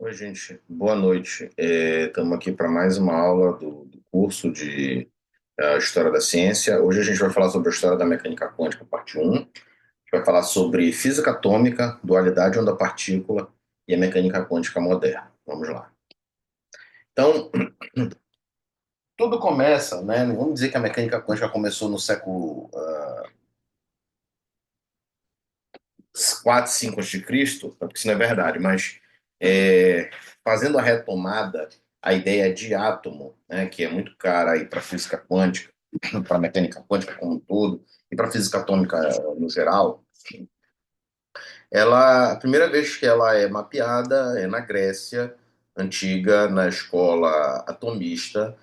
Oi, gente. Boa noite. Estamos aqui para mais uma aula do curso de História da Ciência. Hoje a gente vai falar sobre a história da mecânica quântica, parte um. A gente vai falar sobre física atômica, dualidade onda-partícula e a mecânica quântica moderna. Vamos lá. Então, tudo começa, né? Não vamos dizer que a mecânica quântica começou no século 4, 5 a.C., porque isso não é verdade, mas é, fazendo a retomada, a ideia de átomo, né, que é muito cara aí para a física quântica, para a mecânica quântica como um todo, e para a física atômica no geral, a primeira vez que ela é mapeada é na Grécia antiga, na escola atomista,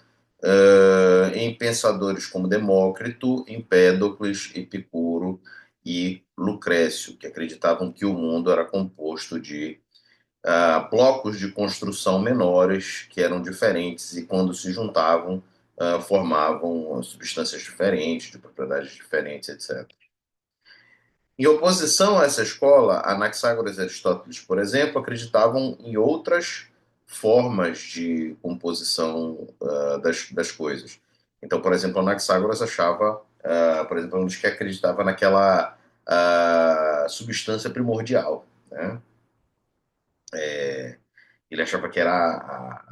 em pensadores como Demócrito, Empédocles, Epicuro e Lucrécio, que acreditavam que o mundo era composto de blocos de construção menores que eram diferentes e, quando se juntavam, formavam substâncias diferentes, de propriedades diferentes, etc. Em oposição a essa escola, Anaxágoras e Aristóteles, por exemplo, acreditavam em outras formas de composição das coisas. Então, por exemplo, Anaxágoras achava, por exemplo, um dos que acreditava naquela substância primordial, né? Ele achava que era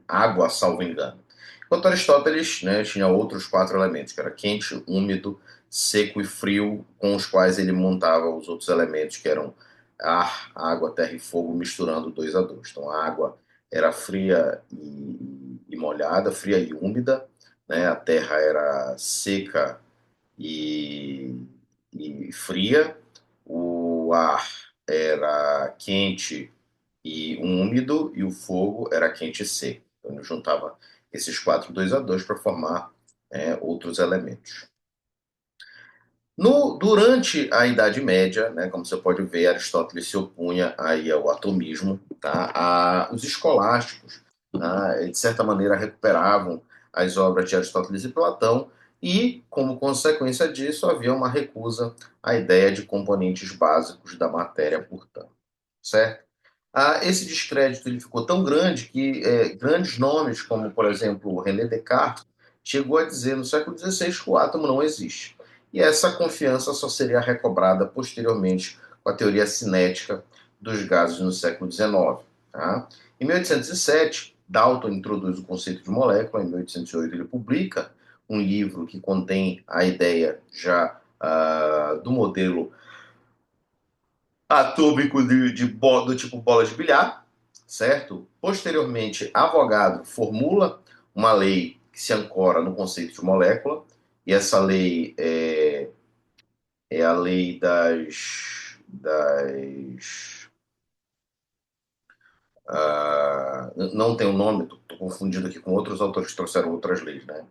água, salvo engano. Enquanto Aristóteles, né, tinha outros quatro elementos, que era quente, úmido, seco e frio, com os quais ele montava os outros elementos, que eram ar, água, terra e fogo, misturando dois a dois. Então a água era fria e molhada, fria e úmida, né? A terra era seca e, e fria, o ar era quente e úmido, e o fogo era quente e seco. Então ele juntava esses quatro dois a dois para formar outros elementos. Durante a Idade Média, né, como você pode ver, Aristóteles se opunha aí ao atomismo, tá? Os escolásticos, tá? De certa maneira, recuperavam as obras de Aristóteles e Platão, e, como consequência disso, havia uma recusa à ideia de componentes básicos da matéria, portanto, certo? Esse descrédito ele ficou tão grande que grandes nomes, como, por exemplo, René Descartes, chegou a dizer no século XVI que o átomo não existe. E essa confiança só seria recobrada posteriormente com a teoria cinética dos gases no século XIX. Tá? Em 1807, Dalton introduz o conceito de molécula. Em 1808, ele publica um livro que contém a ideia já do modelo atômico do tipo bola de bilhar, certo? Posteriormente, Avogadro formula uma lei que se ancora no conceito de molécula, e essa lei é a lei não tem o um nome, estou confundindo aqui com outros autores que trouxeram outras leis, né?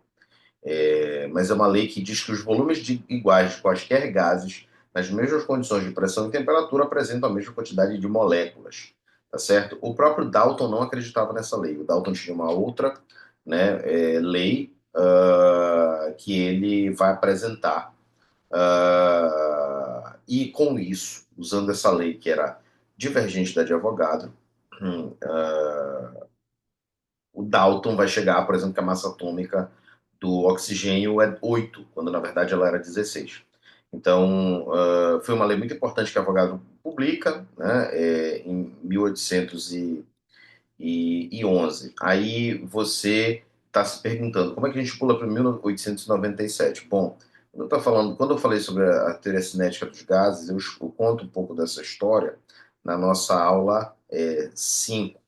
Mas é uma lei que diz que os volumes iguais de quaisquer gases, nas mesmas condições de pressão e temperatura, apresentam a mesma quantidade de moléculas, tá certo? O próprio Dalton não acreditava nessa lei. O Dalton tinha uma outra, né, lei que ele vai apresentar. E com isso, usando essa lei que era divergente da de Avogadro, o Dalton vai chegar, por exemplo, que a massa atômica do oxigênio é 8, quando na verdade ela era 16. Então, foi uma lei muito importante que o Avogadro publica, né, em 1811. Aí você está se perguntando, como é que a gente pula para 1897? Bom, quando eu falei sobre a teoria cinética dos gases, eu conto um pouco dessa história na nossa aula 5,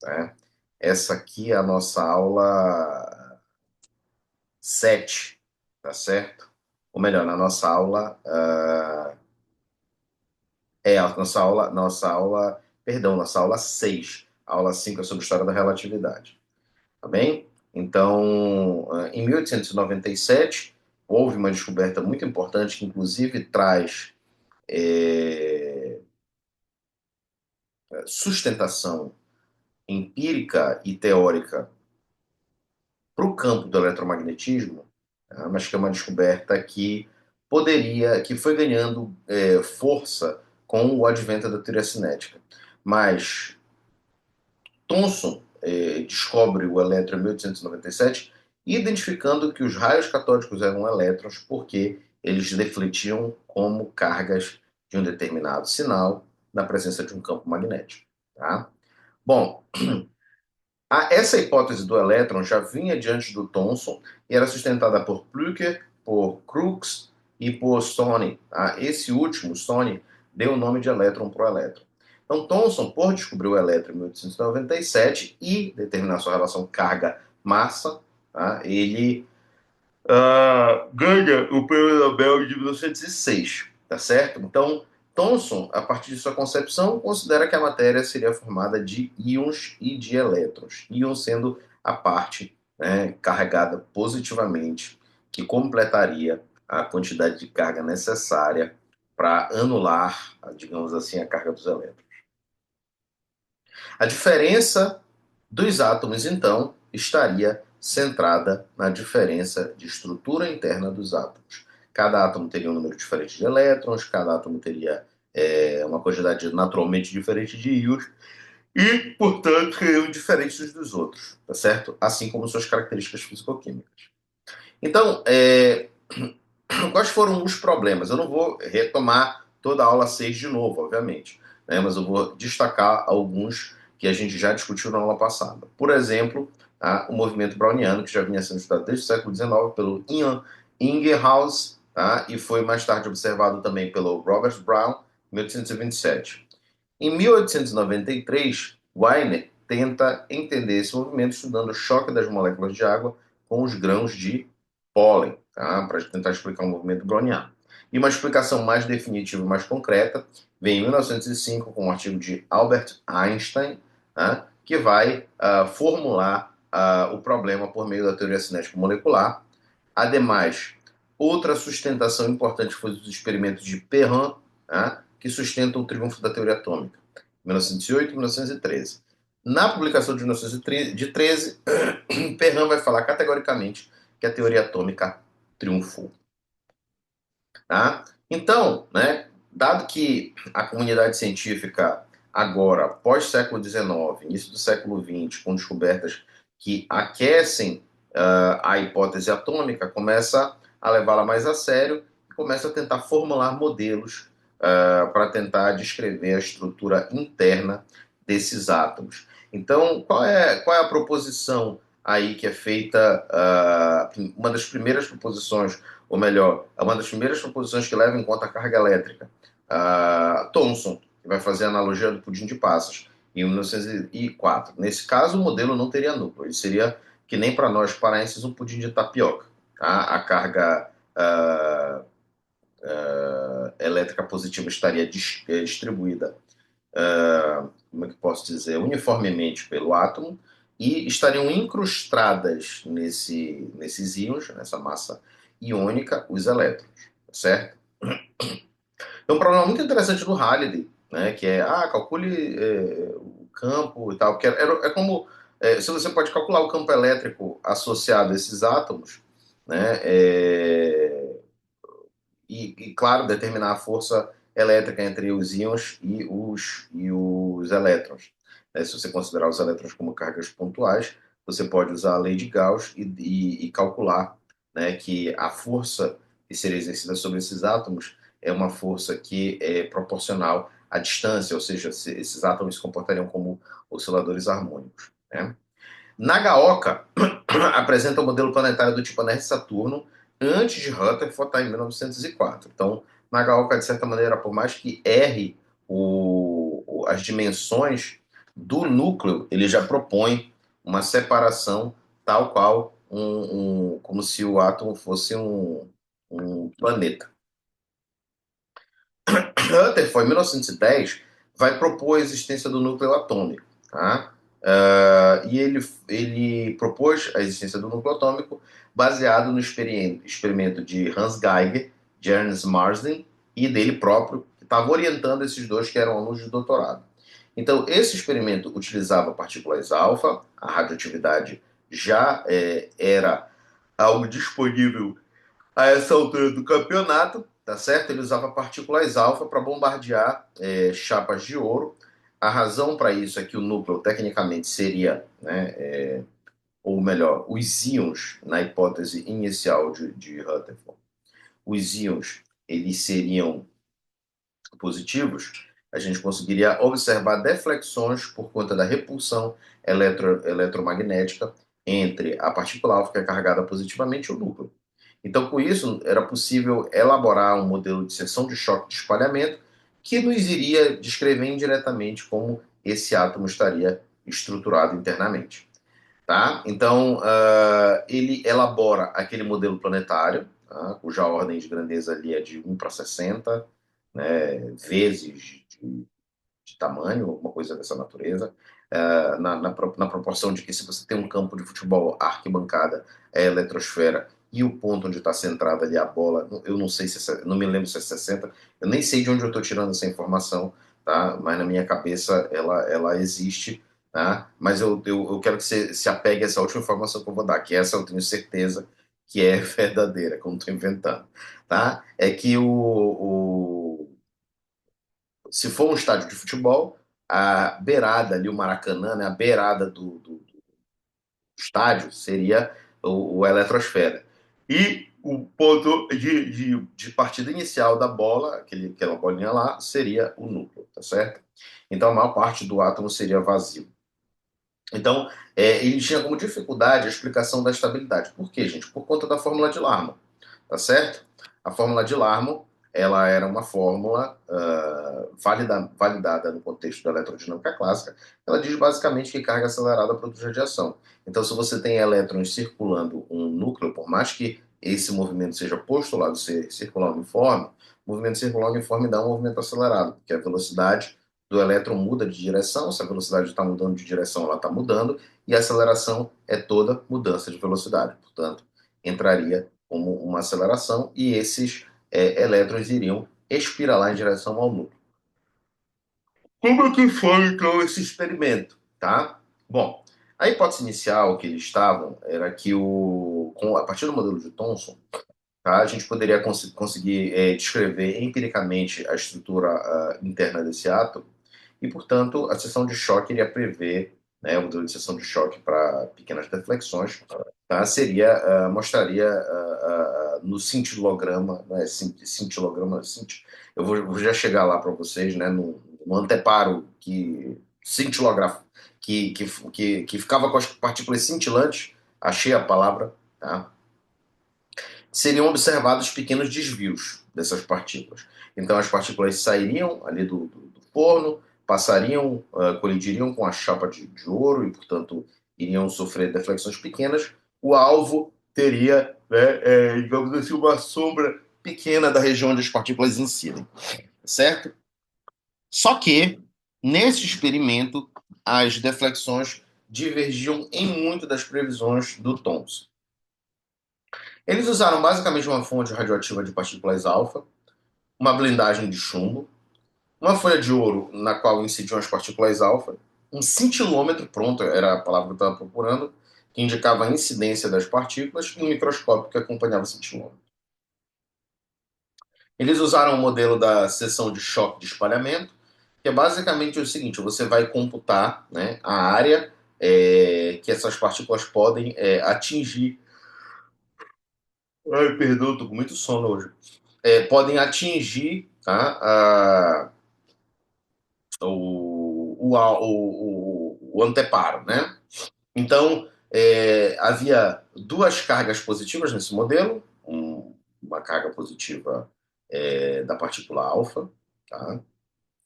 né? Essa aqui é a nossa aula 7, tá certo? Ou melhor, na nossa aula. Nossa aula 6. A aula 5 é sobre história da relatividade. Tá bem? Então, em 1897, houve uma descoberta muito importante que, inclusive, traz sustentação empírica e teórica para o campo do eletromagnetismo, mas que é uma descoberta que foi ganhando força com o advento da teoria cinética. Mas Thomson descobre o elétron em 1897, identificando que os raios catódicos eram elétrons porque eles defletiam como cargas de um determinado sinal na presença de um campo magnético. Tá? Bom, essa hipótese do elétron já vinha diante do Thomson e era sustentada por Blücher, por Crookes e por Stoney. Tá? Esse último, Stoney, deu o nome de elétron para o elétron. Então, Thomson, por descobrir o elétron em 1897 e determinar sua relação carga-massa, tá? Ele ganha o Prêmio Nobel de 1906, tá certo? Então, Thomson, a partir de sua concepção, considera que a matéria seria formada de íons e de elétrons. Íons sendo a parte, né, carregada positivamente, que completaria a quantidade de carga necessária para anular, digamos assim, a carga dos elétrons. A diferença dos átomos, então, estaria centrada na diferença de estrutura interna dos átomos. Cada átomo teria um número diferente de elétrons, cada átomo teria uma quantidade naturalmente diferente de íons e, portanto, seriam diferentes uns dos outros, tá certo? Assim como suas características físico-químicas. Então, quais foram os problemas? Eu não vou retomar toda a aula 6 de novo, obviamente, né? Mas eu vou destacar alguns que a gente já discutiu na aula passada. Por exemplo, o movimento browniano, que já vinha sendo estudado desde o século XIX pelo Ian Ingersoll, tá? E foi mais tarde observado também pelo Robert Brown, em 1827. Em 1893, Weiner tenta entender esse movimento estudando o choque das moléculas de água com os grãos de pólen, tá? Para tentar explicar o movimento browniano. E uma explicação mais definitiva e mais concreta vem em 1905 com um artigo de Albert Einstein, tá? Que vai formular o problema por meio da teoria cinética molecular. Ademais, outra sustentação importante foi os experimentos de Perrin, tá? Que sustentam o triunfo da teoria atômica, 1908 e 1913. Na publicação de 1913, Perrin vai falar categoricamente que a teoria atômica triunfou. Tá? Então, né, dado que a comunidade científica agora, pós-século XIX, início do século XX, com descobertas que aquecem a hipótese atômica, começa a levá-la mais a sério e começa a tentar formular modelos para tentar descrever a estrutura interna desses átomos. Então, qual é a proposição aí que é feita, uma das primeiras proposições, ou melhor, uma das primeiras proposições que leva em conta a carga elétrica? Thomson, que vai fazer a analogia do pudim de passas, em 1904. Nesse caso, o modelo não teria núcleo, ele seria que nem para nós paraenses um pudim de tapioca. Tá? A carga elétrica positiva estaria distribuída, como é que posso dizer, uniformemente pelo átomo e estariam incrustadas nesses íons, nessa massa iônica, os elétrons, certo? Tem um problema muito interessante do Halliday, né, que calcule o campo e tal, porque é como se você pode calcular o campo elétrico associado a esses átomos, né, e, claro, determinar a força elétrica entre os íons e os elétrons. Se você considerar os elétrons como cargas pontuais, você pode usar a lei de Gauss e calcular, né, que a força que seria exercida sobre esses átomos é uma força que é proporcional à distância, ou seja, esses átomos se comportariam como osciladores harmônicos. Né? Nagaoka apresenta o modelo planetário do tipo anel de Saturno antes de Rutherford, tá, em 1904. Então, Nagaoka, de certa maneira, por mais que erre as dimensões do núcleo, ele já propõe uma separação tal qual como se o átomo fosse um planeta. Rutherford, em 1910, vai propor a existência do núcleo atômico. Tá? E ele propôs a existência do núcleo atômico baseado no experimento de Hans Geiger, de Ernst Marsden e dele próprio, que estava orientando esses dois que eram alunos de doutorado. Então, esse experimento utilizava partículas alfa, a radioatividade já era algo disponível a essa altura do campeonato, tá certo? Ele usava partículas alfa para bombardear chapas de ouro. A razão para isso é que o núcleo, tecnicamente, seria, né, ou melhor, os íons, na hipótese inicial de Rutherford, os íons, eles seriam positivos, a gente conseguiria observar deflexões por conta da repulsão eletromagnética entre a partícula alfa, que é carregada positivamente, e o núcleo. Então, com isso, era possível elaborar um modelo de seção de choque de espalhamento que nos iria descrever indiretamente como esse átomo estaria estruturado internamente. Tá? Então, ele elabora aquele modelo planetário, tá? Cuja ordem de grandeza ali é de 1 para 60, né, vezes de tamanho, alguma coisa dessa natureza, na proporção de que se você tem um campo de futebol, a arquibancada é a eletrosfera e o ponto onde está centrada ali a bola, eu não sei se não me lembro se é 60, eu nem sei de onde eu estou tirando essa informação, tá? Mas na minha cabeça ela existe, tá? Mas eu quero que você se apegue a essa última informação que eu vou dar, que essa eu tenho certeza que é verdadeira, como estou inventando, tá? É que se for um estádio de futebol, a beirada ali, o Maracanã, né, a beirada do estádio seria o eletrosfera. E o ponto de partida inicial da bola, aquela bolinha lá, seria o núcleo, tá certo? Então a maior parte do átomo seria vazio. Então, ele tinha como dificuldade a explicação da estabilidade. Por quê, gente? Por conta da fórmula de Larmor, tá certo? A fórmula de Larmor, ela era uma fórmula validada no contexto da eletrodinâmica clássica. Ela diz basicamente que carga acelerada produz radiação. Então, se você tem elétrons circulando um núcleo, por mais que esse movimento seja postulado ser circular uniforme, o movimento circular uniforme dá um movimento acelerado, porque a velocidade do elétron muda de direção, se a velocidade está mudando de direção, ela está mudando, e a aceleração é toda mudança de velocidade. Portanto, entraria como uma aceleração e esses elétrons iriam espiralar em direção ao núcleo. Como é que foi, então, esse experimento? Tá? Bom, a hipótese inicial que eles estavam era que, a partir do modelo de Thomson, tá, a gente poderia conseguir descrever empiricamente a estrutura interna desse átomo e, portanto, a seção de choque iria prever, né, o modelo de seção de choque para pequenas deflexões, tá, mostraria no cintilograma, né, cintilograma, vou já chegar lá para vocês, né, no anteparo que cintilografo, que ficava com as partículas cintilantes, achei a palavra, tá? Seriam observados pequenos desvios dessas partículas. Então, as partículas sairiam ali do forno, passariam, colidiriam com a chapa de ouro e, portanto, iriam sofrer deflexões pequenas. O alvo teria, né, digamos assim, uma sombra pequena da região onde as partículas incidem, certo? Só que, nesse experimento, as deflexões divergiam em muito das previsões do Thomson. Eles usaram basicamente uma fonte radioativa de partículas alfa, uma blindagem de chumbo, uma folha de ouro na qual incidiam as partículas alfa, um cintilômetro, pronto, era a palavra que eu estava procurando, que indicava a incidência das partículas, e um microscópio que acompanhava o cintilômetro. Eles usaram o modelo da seção de choque de espalhamento, que é basicamente o seguinte: você vai computar, né, a área que essas partículas podem atingir. Ai, perdão, estou com muito sono hoje. Podem atingir, tá, o anteparo, né? Então, havia duas cargas positivas nesse modelo, uma carga positiva da partícula alfa, tá?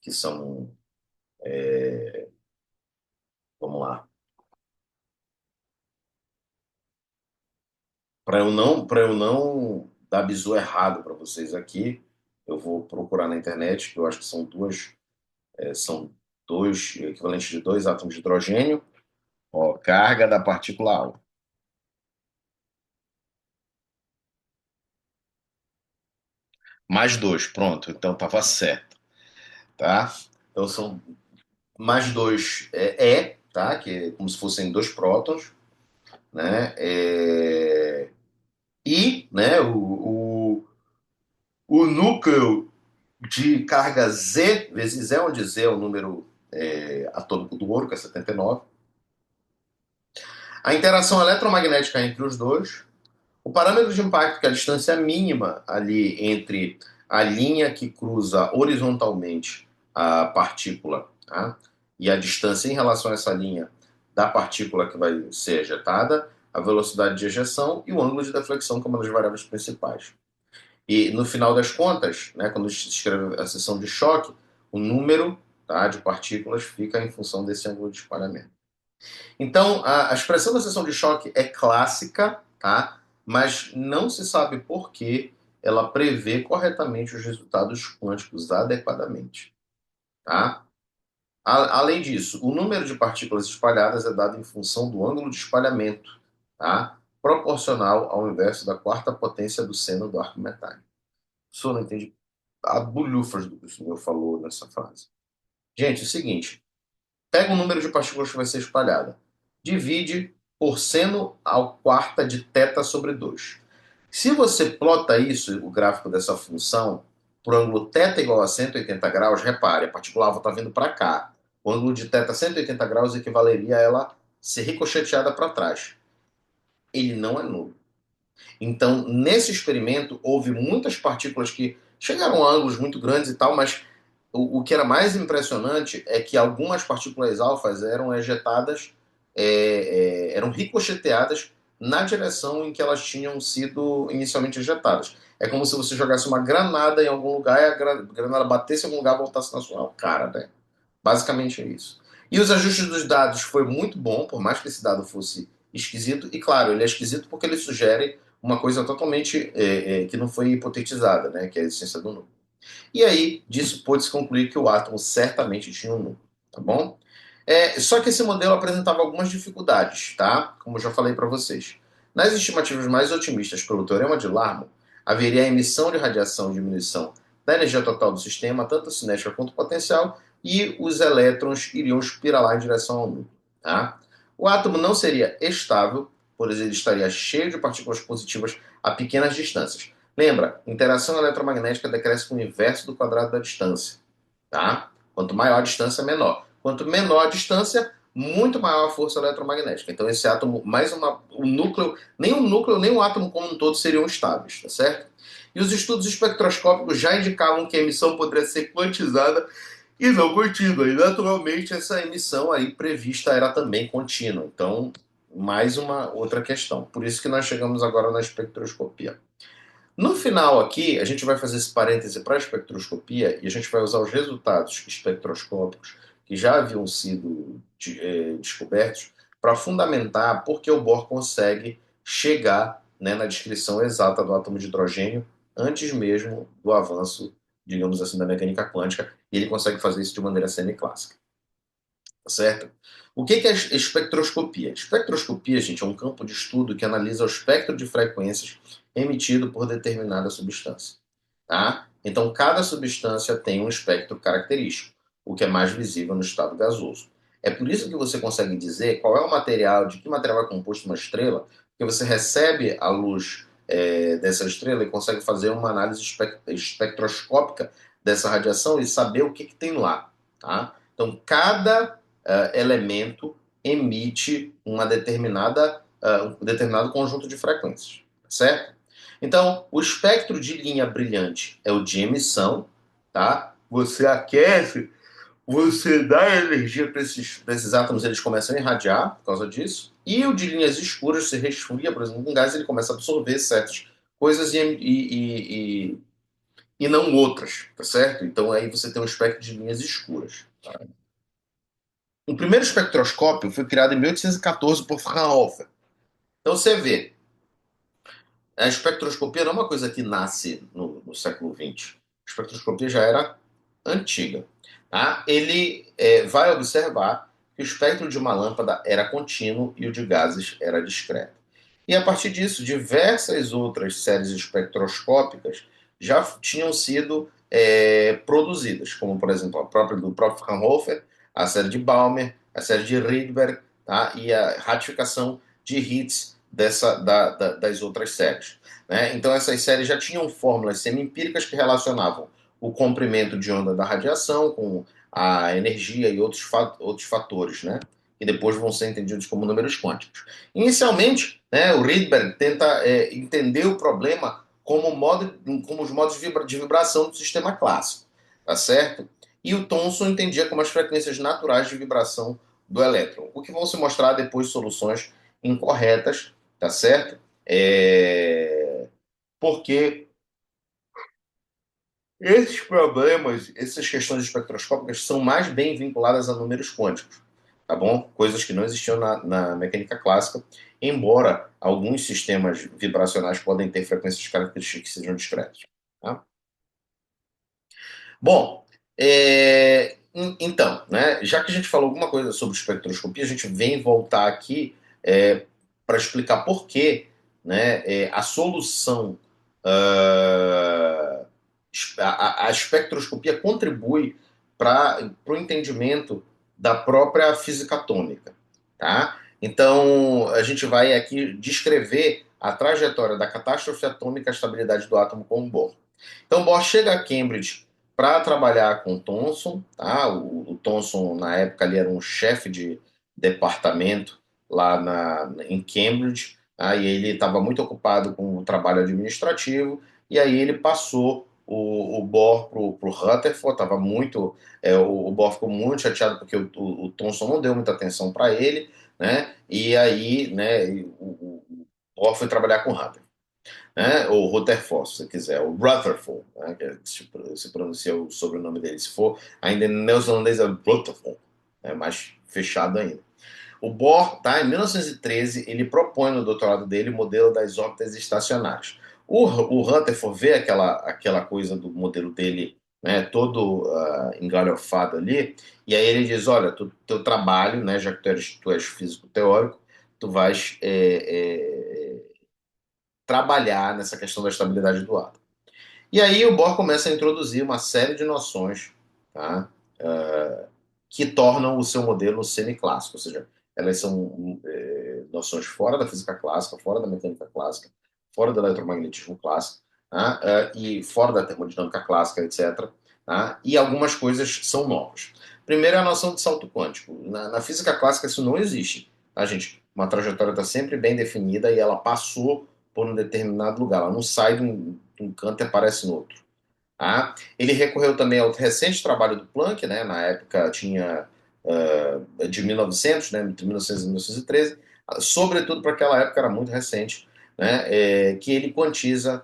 Que são, vamos lá, para eu não dar bizu errado para vocês aqui, eu vou procurar na internet, que eu acho que são dois equivalentes de dois átomos de hidrogênio. Ó, carga da partícula alfa. Mais dois, pronto. Então estava certo, tá? Então são mais dois tá? Que é como se fossem dois prótons, né? E, né? O núcleo de carga Z vezes E, onde Z é o número atômico do ouro, que é 79, a interação eletromagnética entre os dois, o parâmetro de impacto, que é a distância mínima ali entre a linha que cruza horizontalmente a partícula, tá? E a distância em relação a essa linha da partícula que vai ser ejetada, a velocidade de ejeção e o ângulo de deflexão, que é uma das variáveis principais. E no final das contas, né, quando se escreve a seção de choque, o número, tá, de partículas fica em função desse ângulo de espalhamento. Então, a expressão da seção de choque é clássica, tá? Mas não se sabe por que ela prevê corretamente os resultados quânticos adequadamente. Tá? Além disso, o número de partículas espalhadas é dado em função do ângulo de espalhamento, tá? Proporcional ao inverso da quarta potência do seno do arco metálico. O senhor não entende a bulhufas do que o senhor falou nessa frase. Gente, é o seguinte, pega o número de partículas que vai ser espalhada, divide por seno ao quarta de θ sobre 2. Se você plota isso, o gráfico dessa função, por ângulo θ igual a 180 graus, repare, a partícula alfa está vindo para cá. O ângulo de θ 180 graus equivaleria a ela ser ricocheteada para trás. Ele não é nulo. Então, nesse experimento, houve muitas partículas que chegaram a ângulos muito grandes e tal, mas o que era mais impressionante é que algumas partículas alfas eram ejetadas, eram ricocheteadas na direção em que elas tinham sido inicialmente ejetadas. É como se você jogasse uma granada em algum lugar e a granada batesse em algum lugar e voltasse na sua cara, né? Basicamente é isso. E os ajustes dos dados foi muito bom, por mais que esse dado fosse esquisito. E claro, ele é esquisito porque ele sugere uma coisa totalmente que não foi hipotetizada, né? Que é a existência do núcleo. E aí, disso pôde-se concluir que o átomo certamente tinha um núcleo, tá bom? Só que esse modelo apresentava algumas dificuldades, tá? Como eu já falei para vocês. Nas estimativas mais otimistas pelo teorema de Larmor, haveria a emissão de radiação e diminuição da energia total do sistema, tanto cinética quanto potencial, e os elétrons iriam espiralar em direção ao núcleo, tá? O átomo não seria estável, pois ele estaria cheio de partículas positivas a pequenas distâncias. Lembra, interação eletromagnética decresce com o inverso do quadrado da distância. Tá? Quanto maior a distância, menor. Quanto menor a distância, muito maior a força eletromagnética. Então, esse átomo, o núcleo, nem o átomo como um todo seriam estáveis, tá certo? E os estudos espectroscópicos já indicavam que a emissão poderia ser quantizada e não contínua. E, naturalmente, essa emissão aí prevista era também contínua. Então, mais uma outra questão. Por isso que nós chegamos agora na espectroscopia. No final aqui, a gente vai fazer esse parêntese para a espectroscopia e a gente vai usar os resultados espectroscópicos que já haviam sido descobertos para fundamentar por que o Bohr consegue chegar, né, na descrição exata do átomo de hidrogênio antes mesmo do avanço, digamos assim, da mecânica quântica, e ele consegue fazer isso de maneira semiclássica. Tá certo? O que é espectroscopia? Espectroscopia, gente, é um campo de estudo que analisa o espectro de frequências emitido por determinada substância. Tá? Então, cada substância tem um espectro característico, o que é mais visível no estado gasoso. É por isso que você consegue dizer qual é o material, de que material é composto uma estrela, porque você recebe a luz dessa estrela e consegue fazer uma análise espectroscópica dessa radiação e saber o que tem lá. Tá? Então, cada elemento emite um determinado conjunto de frequências, certo? Então, o espectro de linha brilhante é o de emissão, tá? Você aquece, você dá energia para esses átomos, eles começam a irradiar por causa disso. E o de linhas escuras, se resfria, por exemplo, um gás, ele começa a absorver certas coisas e não outras, tá certo? Então aí você tem um espectro de linhas escuras. Tá? O primeiro espectroscópio foi criado em 1814 por Fraunhofer. Então você vê, a espectroscopia não é uma coisa que nasce no século XX. A espectroscopia já era antiga. Tá? Ele vai observar que o espectro de uma lâmpada era contínuo e o de gases era discreto. E a partir disso, diversas outras séries espectroscópicas já tinham sido produzidas, como por exemplo a própria do próprio Fraunhofer, a série de Balmer, a série de Rydberg, tá? E a ratificação de Hertz das outras séries. Né? Então essas séries já tinham fórmulas semi-empíricas que relacionavam o comprimento de onda da radiação com a energia e outros fatores, né? Que depois vão ser entendidos como números quânticos. Inicialmente, né, o Rydberg tenta entender o problema como os modos de vibração do sistema clássico, tá certo? E o Thomson entendia como as frequências naturais de vibração do elétron, o que vão se mostrar depois soluções incorretas, tá certo? Porque esses problemas, essas questões espectroscópicas são mais bem vinculadas a números quânticos, tá bom? Coisas que não existiam na mecânica clássica, embora alguns sistemas vibracionais podem ter frequências características que sejam discretas. Tá? Bom, então, né, já que a gente falou alguma coisa sobre espectroscopia, a gente vem voltar aqui para explicar por que, né, a solução, ah, a espectroscopia contribui para o entendimento da própria física atômica. Tá? Então, a gente vai aqui descrever a trajetória da catástrofe atômica à estabilidade do átomo com Bohr. Então, Bohr chega a Cambridge para trabalhar com Thomson. Tá? O Thomson, na época, ali era um chefe de departamento lá em Cambridge. Tá? E ele estava muito ocupado com o trabalho administrativo. E aí ele passou o Bohr para o Rutherford. Tava muito, o Bohr ficou muito chateado porque o Thomson não deu muita atenção para ele. Né? E aí né, o Bohr foi trabalhar com o Rutherford, né? Ou Rutherford, se você quiser, o Rutherford, né? Que se pronuncia o sobrenome dele. Se for ainda em neozelandês, é Rutherford, é mais fechado ainda. O Bohr, tá, em 1913, ele propõe no doutorado dele o modelo das órbitas estacionárias. O Rutherford vê aquela coisa do modelo dele, né, todo engalhofado ali, e aí ele diz, olha, teu trabalho, né, já que tu és físico teórico, tu vais trabalhar nessa questão da estabilidade do átomo. E aí o Bohr começa a introduzir uma série de noções, tá? Que tornam o seu modelo semiclássico, ou seja, elas são noções fora da física clássica, fora da mecânica clássica, fora do eletromagnetismo clássico, tá? E fora da termodinâmica clássica, etc. Tá? E algumas coisas são novas. Primeiro é a noção de salto quântico. Na física clássica isso não existe, tá, gente? Uma trajetória está sempre bem definida e ela passou por um determinado lugar. Ela não sai de um canto e aparece no outro. Tá? Ele recorreu também ao recente trabalho do Planck, né? Na época tinha de 1900, né? Entre 1900 e 1913, sobretudo para aquela época era muito recente, né? Que ele quantiza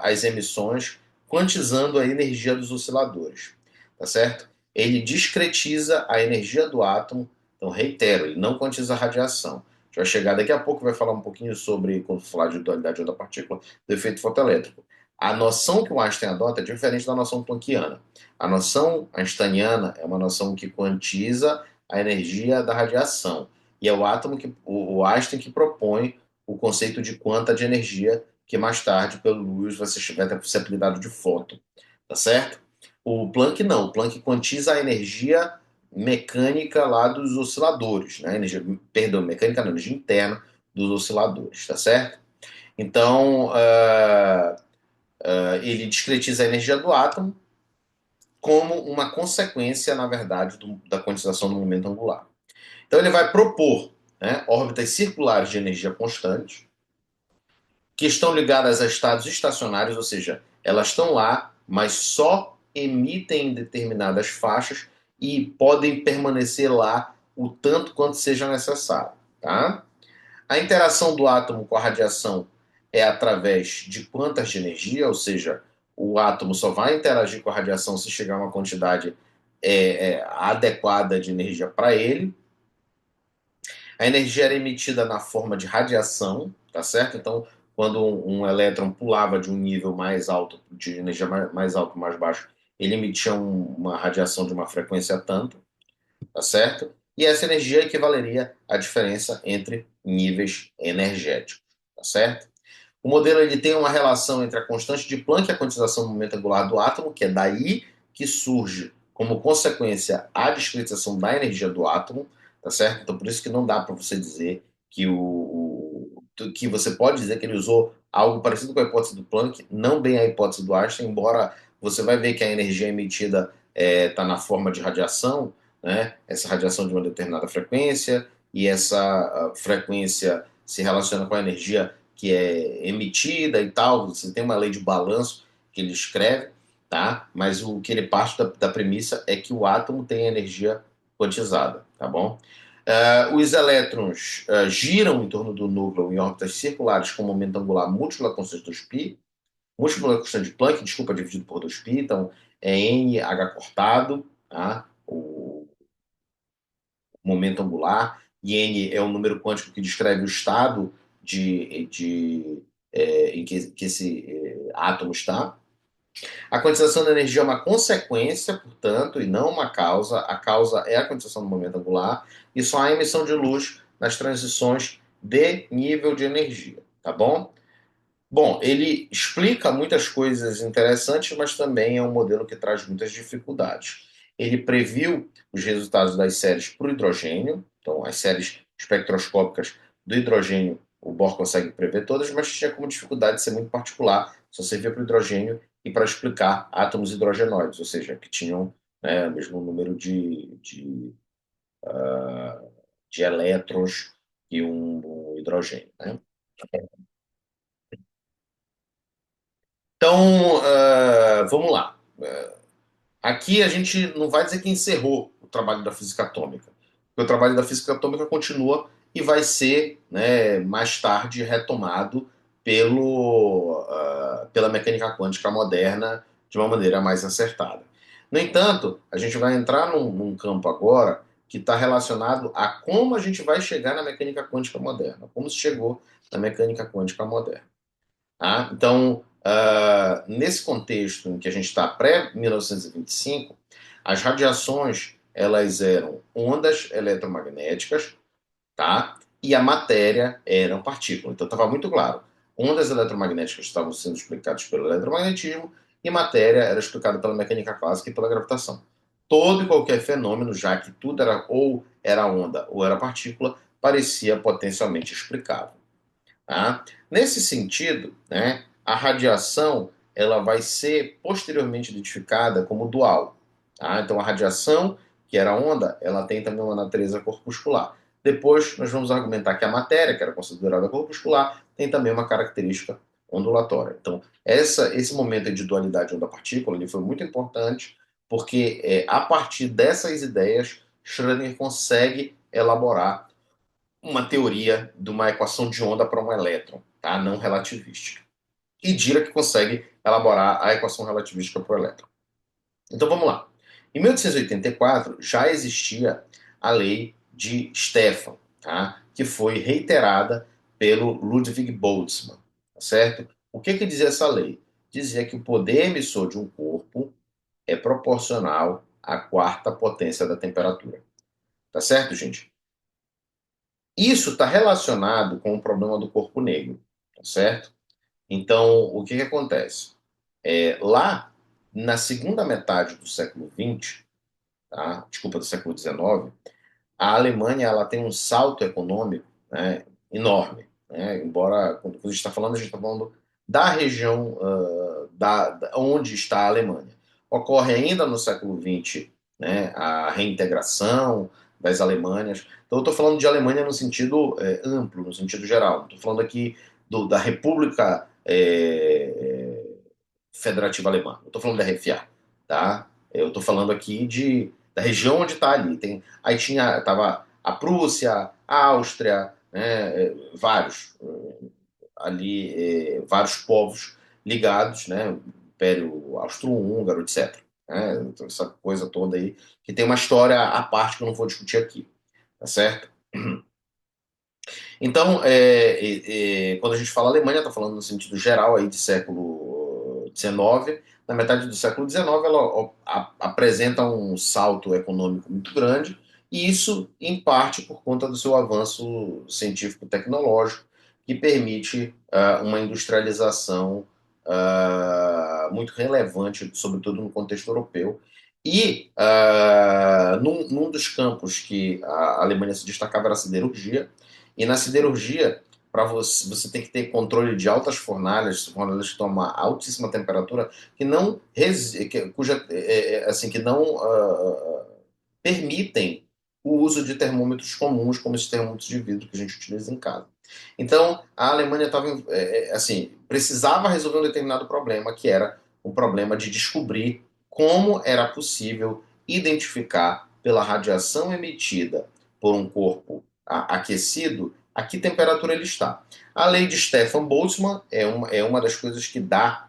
as emissões, quantizando a energia dos osciladores, tá certo? Ele discretiza a energia do átomo, então reitero, ele não quantiza a radiação. A gente vai chegar daqui a pouco, vai falar um pouquinho sobre, quando falar de dualidade onda-partícula, do efeito fotoelétrico. A noção que o Einstein adota é diferente da noção planckiana. A noção einsteiniana é uma noção que quantiza a energia da radiação. E é o átomo que o Einstein que propõe o conceito de quanta de energia, que mais tarde, pelo Lewis, vai ser apelidado de fóton. Tá certo? O Planck não. O Planck quantiza a energia mecânica lá dos osciladores, né? Energia, perdão, mecânica não, energia interna dos osciladores, tá certo? Então, ele discretiza a energia do átomo como uma consequência, na verdade, da quantização do momento angular. Então, ele vai propor, né, órbitas circulares de energia constante, que estão ligadas a estados estacionários, ou seja, elas estão lá, mas só emitem em determinadas faixas e podem permanecer lá o tanto quanto seja necessário. Tá? A interação do átomo com a radiação é através de quantas de energia, ou seja, o átomo só vai interagir com a radiação se chegar a uma quantidade adequada de energia para ele. A energia era emitida na forma de radiação, tá certo? Então, quando um elétron pulava de um nível mais alto, de energia mais alto mais baixo, ele emitia uma radiação de uma frequência tanto, tá certo? E essa energia equivaleria à diferença entre níveis energéticos, tá certo? O modelo ele tem uma relação entre a constante de Planck e a quantização do momento angular do átomo, que é daí que surge, como consequência, a discretização da energia do átomo, tá certo? Então, por isso que não dá para você dizer que você pode dizer que ele usou algo parecido com a hipótese do Planck, não bem a hipótese do Einstein, embora você vai ver que a energia emitida está na forma de radiação, né? Essa radiação de uma determinada frequência, e essa frequência se relaciona com a energia que é emitida e tal. Você tem uma lei de balanço que ele escreve, tá? Mas o que ele parte da premissa é que o átomo tem energia quantizada, tá bom? Os elétrons giram em torno do núcleo em órbitas circulares com momento angular múltiplo da constante 2π, múltiplo da constante de Planck, desculpa, dividido por 2π, então é NH cortado, tá? O momento angular, e N é o número quântico que descreve o estado em que esse átomo está. A quantização da energia é uma consequência, portanto, e não uma causa. A causa é a quantização do momento angular, e só há emissão de luz nas transições de nível de energia, tá bom? Bom, ele explica muitas coisas interessantes, mas também é um modelo que traz muitas dificuldades. Ele previu os resultados das séries para o hidrogênio, então as séries espectroscópicas do hidrogênio, o Bohr consegue prever todas, mas tinha como dificuldade ser muito particular, só servia para o hidrogênio e para explicar átomos hidrogenoides, ou seja, que tinham, né, o mesmo número de elétrons que um hidrogênio, né? Então, vamos lá. Aqui a gente não vai dizer que encerrou o trabalho da física atômica, porque o trabalho da física atômica continua e vai ser, né, mais tarde retomado pela mecânica quântica moderna de uma maneira mais acertada. No entanto, a gente vai entrar num campo agora que está relacionado a como a gente vai chegar na mecânica quântica moderna, como se chegou na mecânica quântica moderna. Tá? Então, nesse contexto em que a gente está pré-1925, as radiações elas eram ondas eletromagnéticas, tá? E a matéria eram partículas. Então estava muito claro. Ondas eletromagnéticas estavam sendo explicadas pelo eletromagnetismo e matéria era explicada pela mecânica clássica e pela gravitação. Todo e qualquer fenômeno, já que tudo era ou era onda ou era partícula, parecia potencialmente explicável. Tá? Nesse sentido, né, a radiação ela vai ser posteriormente identificada como dual. Tá? Então, a radiação, que era onda, ela tem também uma natureza corpuscular. Depois, nós vamos argumentar que a matéria, que era considerada corpuscular, tem também uma característica ondulatória. Então, esse momento de dualidade onda-partícula ele foi muito importante, porque a partir dessas ideias, Schrödinger consegue elaborar uma teoria de uma equação de onda para um elétron, tá? Não relativística. E Dirac consegue elaborar a equação relativística para o elétron. Então vamos lá. Em 1884 já existia a lei de Stefan, tá? Que foi reiterada pelo Ludwig Boltzmann, tá certo? O que dizia essa lei? Dizia que o poder emissor de um corpo é proporcional à quarta potência da temperatura. Tá certo, gente? Isso está relacionado com o problema do corpo negro, tá certo? Então, o que acontece? Lá, na segunda metade do século XX, tá? Desculpa, do século XIX, a Alemanha ela tem um salto econômico, né, enorme. Né? Embora, quando a gente está falando, a gente está falando da região onde está a Alemanha. Ocorre ainda no século XX, né, a reintegração das Alemanhas. Então, eu estou falando de Alemanha no sentido amplo, no sentido geral. Estou falando aqui da República Federativa Alemã. Não estou falando da RFA, tá? Eu estou falando aqui da região onde está ali. Aí tava a Prússia, a Áustria, né, vários vários povos ligados, né, Império Austro-Húngaro, etc. Né, então, essa coisa toda aí que tem uma história à parte que eu não vou discutir aqui, tá certo? Então, quando a gente fala Alemanha, está falando no sentido geral aí de século XIX. Na metade do século XIX, ela apresenta um salto econômico muito grande, e isso, em parte, por conta do seu avanço científico-tecnológico, que permite uma industrialização muito relevante, sobretudo no contexto europeu. E num dos campos que a Alemanha se destacava era a siderurgia, e na siderurgia, para você tem que ter controle de altas fornalhas que tomam uma altíssima temperatura, que não, assim, que não permitem o uso de termômetros comuns, como esses termômetros de vidro que a gente utiliza em casa. Então, a Alemanha estava, assim, precisava resolver um determinado problema, que era o problema de descobrir como era possível identificar pela radiação emitida por um corpo aquecido a que temperatura ele está. A lei de Stefan Boltzmann é uma das coisas que dá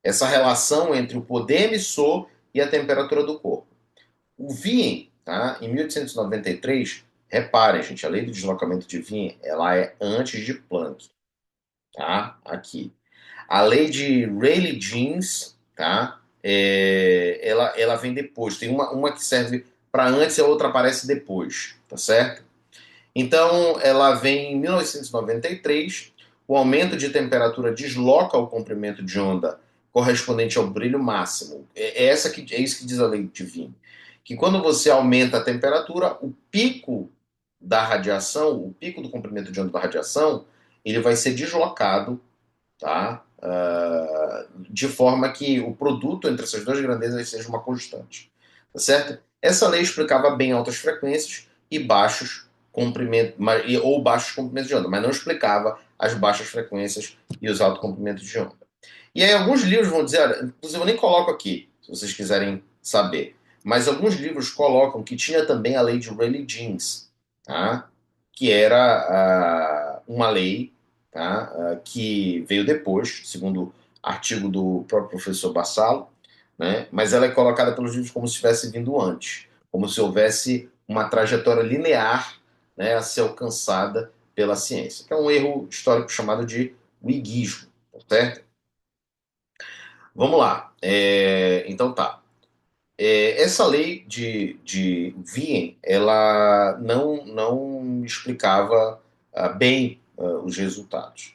essa relação entre o poder emissor e a temperatura do corpo. O Wien, tá, em 1893, reparem, gente, a lei do deslocamento de Wien, ela é antes de Planck, tá? Aqui. A lei de Rayleigh-Jeans, tá? Ela vem depois. Tem uma que serve para antes e a outra aparece depois, tá certo? Então, ela vem em 1993. O aumento de temperatura desloca o comprimento de onda correspondente ao brilho máximo. É isso que diz a lei de Wien. Que quando você aumenta a temperatura, o pico da radiação, o pico do comprimento de onda da radiação, ele vai ser deslocado, tá? De forma que o produto entre essas duas grandezas seja uma constante. Tá certo? Essa lei explicava bem altas frequências e baixos comprimentos, ou baixos comprimentos de onda, mas não explicava as baixas frequências e os altos comprimentos de onda. E aí alguns livros vão dizer, olha, inclusive eu nem coloco aqui, se vocês quiserem saber, mas alguns livros colocam que tinha também a lei de Rayleigh-Jeans, tá? Que era uma lei, tá? Que veio depois, segundo artigo do próprio professor Bassalo, né? Mas ela é colocada pelos livros como se tivesse vindo antes, como se houvesse uma trajetória linear, né, a ser alcançada pela ciência, que é um erro histórico chamado de wiggismo, certo? Vamos lá. Então tá. Essa lei de Wien, ela não explicava bem os resultados.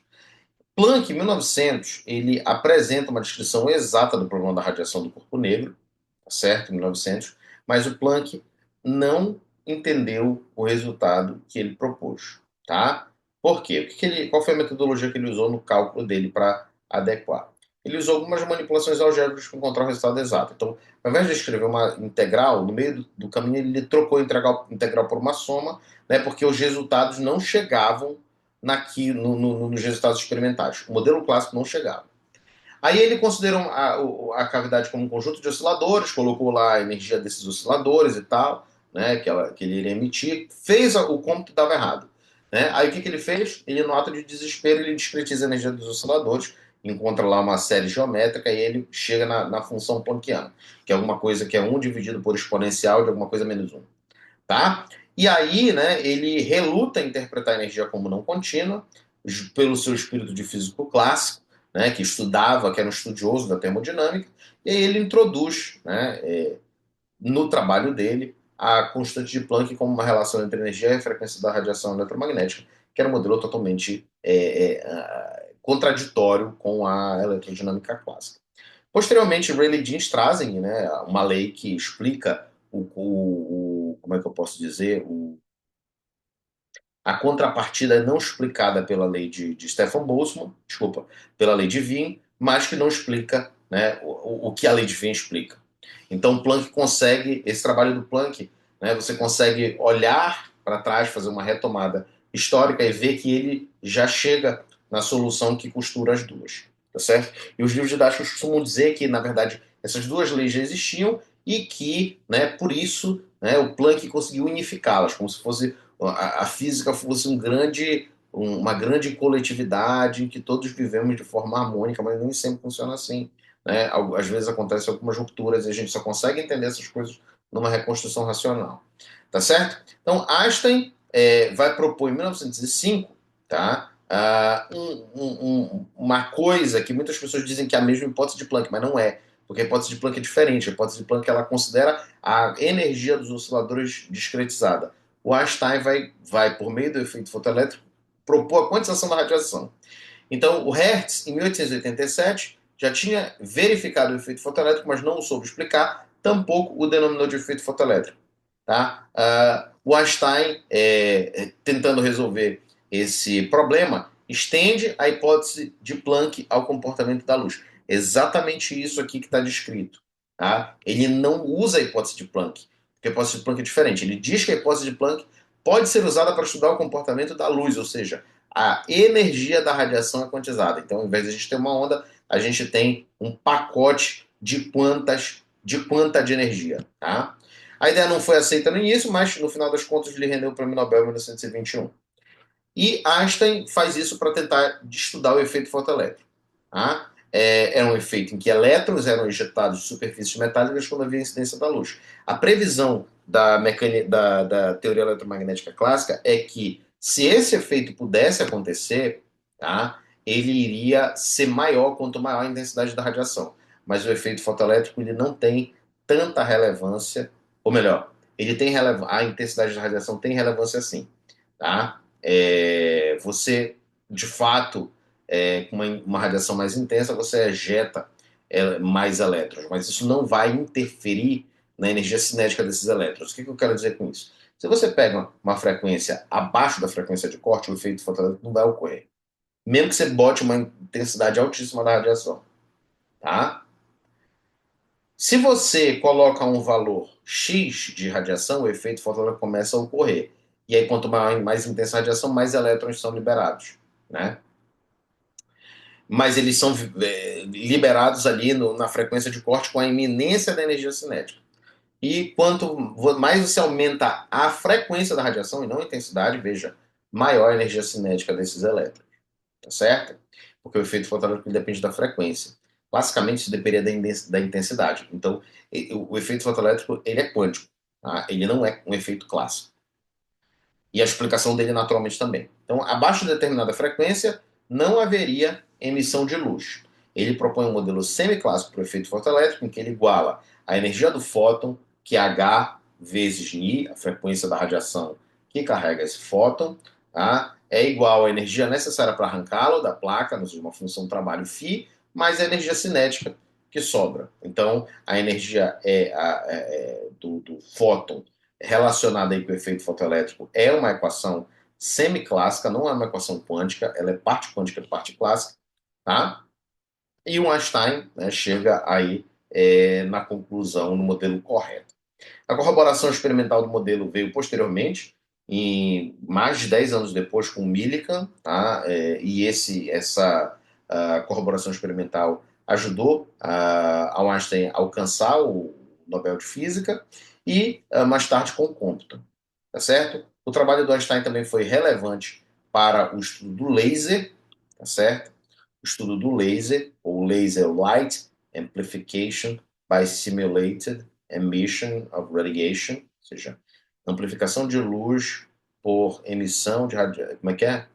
Planck, em 1900, ele apresenta uma descrição exata do problema da radiação do corpo negro, tá certo? Em 1900, mas o Planck não entendeu o resultado que ele propôs, tá? Por quê? Qual foi a metodologia que ele usou no cálculo dele para adequar? Ele usou algumas manipulações algébricas para encontrar o resultado exato. Então, ao invés de escrever uma integral, no meio do caminho ele trocou a integral por uma soma, né, porque os resultados não chegavam nos resultados experimentais. O modelo clássico não chegava. Aí ele considerou a cavidade como um conjunto de osciladores, colocou lá a energia desses osciladores e tal, né, que ele iria emitir, fez o cômputo que dava errado. Né? Aí o que ele fez? Ele, no ato de desespero, ele discretiza a energia dos osciladores, encontra lá uma série geométrica e ele chega na função planckiana, que é alguma coisa que é 1 dividido por exponencial de alguma coisa menos 1. Tá? E aí, né, ele reluta em interpretar a energia como não contínua, pelo seu espírito de físico clássico, né, que estudava, que era um estudioso da termodinâmica, e aí ele introduz, né, no trabalho dele a constante de Planck como uma relação entre a energia e a frequência da radiação eletromagnética, que era um modelo totalmente contraditório com a eletrodinâmica clássica. Posteriormente, Rayleigh-Jeans trazem, né, uma lei que explica como é que eu posso dizer, a contrapartida é não explicada pela lei de Stefan Boltzmann, desculpa, pela lei de Wien, mas que não explica, né, o que a lei de Wien explica. Então, Planck consegue, esse trabalho do Planck, né, você consegue olhar para trás, fazer uma retomada histórica e ver que ele já chega na solução que costura as duas, tá certo? E os livros didáticos costumam dizer que, na verdade, essas duas leis já existiam e que, né, por isso, né, o Planck conseguiu unificá-las, como se fosse a física fosse uma grande coletividade em que todos vivemos de forma harmônica, mas nem sempre funciona assim. Né? Às vezes acontecem algumas rupturas e a gente só consegue entender essas coisas numa reconstrução racional. Tá certo? Então, Einstein vai propor em 1905, tá? Uma coisa que muitas pessoas dizem que é a mesma hipótese de Planck, mas não é, porque a hipótese de Planck é diferente. A hipótese de Planck ela considera a energia dos osciladores discretizada. O Einstein por meio do efeito fotoelétrico, propor a quantização da radiação. Então, o Hertz, em 1887, já tinha verificado o efeito fotoelétrico, mas não o soube explicar, tampouco o denominou de efeito fotoelétrico. Tá? o Einstein, tentando resolver esse problema, estende a hipótese de Planck ao comportamento da luz. Exatamente isso aqui que está descrito. Tá? Ele não usa a hipótese de Planck, porque a hipótese de Planck é diferente. Ele diz que a hipótese de Planck pode ser usada para estudar o comportamento da luz, ou seja, a energia da radiação é quantizada. Então, ao invés de a gente ter uma onda, a gente tem um pacote de quanta de energia. Tá? A ideia não foi aceita no início, mas no final das contas lhe rendeu o Prêmio Nobel em 1921. E Einstein faz isso para tentar estudar o efeito fotoelétrico. Tá? Era um efeito em que elétrons eram ejetados de superfícies metálicas quando havia incidência da luz. A previsão da teoria eletromagnética clássica é que, se esse efeito pudesse acontecer, tá, ele iria ser maior quanto maior a intensidade da radiação. Mas o efeito fotoelétrico ele não tem tanta relevância, ou melhor, a intensidade da radiação tem relevância sim. Tá? Você, de fato, com uma radiação mais intensa, você ejeta mais elétrons, mas isso não vai interferir na energia cinética desses elétrons. O que eu quero dizer com isso? Se você pega uma frequência abaixo da frequência de corte, o efeito fotoelétrico não vai ocorrer. Mesmo que você bote uma intensidade altíssima da radiação. Tá? Se você coloca um valor X de radiação, o efeito fotoelétrico começa a ocorrer. E aí, quanto mais intensa a radiação, mais elétrons são liberados. Né? Mas eles são liberados ali na frequência de corte com a iminência da energia cinética. E quanto mais você aumenta a frequência da radiação, e não a intensidade, veja, maior a energia cinética desses elétrons. Tá certo? Porque o efeito fotoelétrico depende da frequência. Classicamente, isso dependeria da intensidade. Então, o efeito fotoelétrico ele é quântico. Tá? Ele não é um efeito clássico. E a explicação dele naturalmente também. Então, abaixo de determinada frequência, não haveria emissão de luz. Ele propõe um modelo semiclássico para o efeito fotoelétrico, em que ele iguala a energia do fóton, que é H vezes Ni, a frequência da radiação que carrega esse fóton, tá? É igual à energia necessária para arrancá-lo da placa, ou seja, uma função trabalho-φ, mais a energia cinética que sobra. Então, a energia do fóton relacionada aí com o efeito fotoelétrico é uma equação semiclássica, não é uma equação quântica, ela é parte quântica e parte clássica, tá? E o Einstein, né, chega aí na conclusão, no modelo correto. A corroboração experimental do modelo veio posteriormente, em mais de 10 anos depois, com Millikan, tá? E essa corroboração experimental ajudou ao Einstein a alcançar o Nobel de Física e mais tarde com o Compton, tá certo? O trabalho do Einstein também foi relevante para o estudo do laser, tá certo? O estudo do laser, ou laser light amplification by simulated emission of radiation, ou seja, amplificação de luz por emissão de radiação. Como é que é?